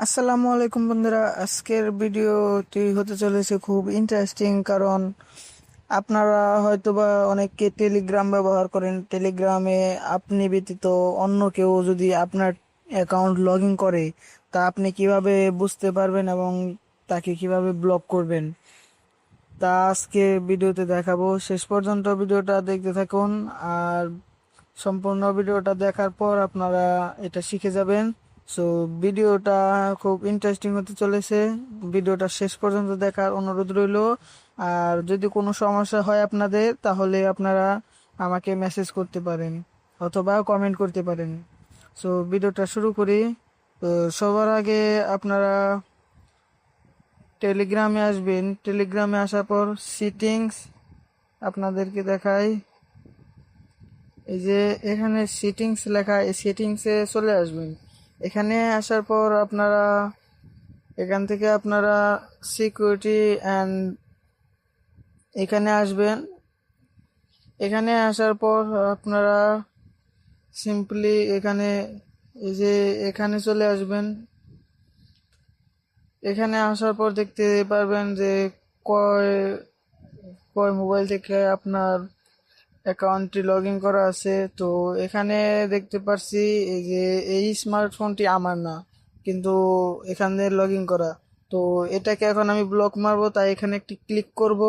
আসসালামু আলাইকুম বন্ধুরা, আজকের ভিডিওটি হতে চলেছে খুব ইন্টারেস্টিং। কারণ আপনারা হয়তোবা অনেকে টেলিগ্রাম ব্যবহার করেন। টেলিগ্রামে আপনি ব্যতীত অন্য কেউ যদি আপনার অ্যাকাউন্ট লগ ইন করে, তা আপনি কিভাবে বুঝতে পারবেন এবং তাকে কিভাবে ব্লক করবেন, তা আজকে ভিডিওতে দেখাবো। শেষ পর্যন্ত ভিডিওটা দেখতে থাকুন, আর সম্পূর্ণ ভিডিওটা দেখার পর আপনারা এটা শিখে যাবেন। সো ভিডিওটা খুব ইন্টারেস্টিং হতে চলেছে। ভিডিওটা শেষ পর্যন্ত দেখার অনুরোধ রইল। আর যদি কোনো সমস্যা হয় আপনাদের, তাহলে আপনারা আমাকে মেসেজ করতে পারেন অথবা কমেন্ট করতে পারেন। সো ভিডিওটা শুরু করি। তো সবার আগে আপনারা টেলিগ্রামে আসবেন। টেলিগ্রামে আসার পর সিটিংস আপনাদেরকে দেখাই। এই যে এখানে সেটিংস লেখা, এই সেটিংসে চলে আসবেন। এখানে আসার পর আপনারা এখান থেকে আপনারা সিকিউরিটি অ্যান্ড এখানে আসবেন। এখানে আসার পর আপনারা সিম্পলি এখানে এই যে এখানে চলে আসবেন। এখানে আসার পর দেখতে পারবেন যে কয় কয় মোবাইল থেকে আপনার অ্যাকাউন্টটি লগ ইন করা আছে। তো এখানে দেখতে পারছি এই যে এই স্মার্টফোনটি আমার না, কিন্তু এখানে লগ ইন করা। তো এটাকে এখন আমি ব্লক মারবো, তাই এখানে একটি ক্লিক করব।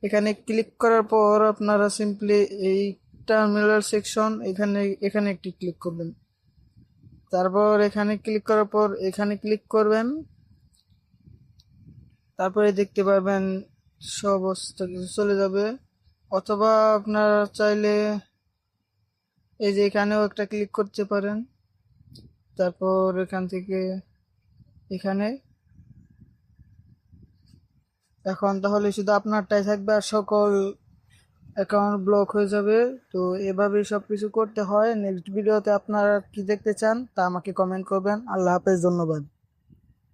এখানে ক্লিক করার পর আপনারা সিম্পলি এই টার্মিনাল সেকশন এখানে এখানে একটি ক্লিক করবেন। তারপর এখানে ক্লিক করার পর এখানে ক্লিক করবেন। তারপরে দেখতে পারবেন সমস্ত কিছু চলে যাবে। অথবা আপনারা চাইলে এই যে এখানেও একটা ক্লিক করতে পারেন। তারপর এখান থেকে এখানে এখন তাহলে শুধু আপনারটাই থাকবে আর সকল অ্যাকাউন্ট ব্লক হয়ে যাবে। তো এভাবেই সবকিছু করতে হয়। নেক্সট ভিডিওতে আপনারা কি দেখতে চান তা আমাকে কমেন্ট করবেন। আল্লাহ হাফেজ, ধন্যবাদ।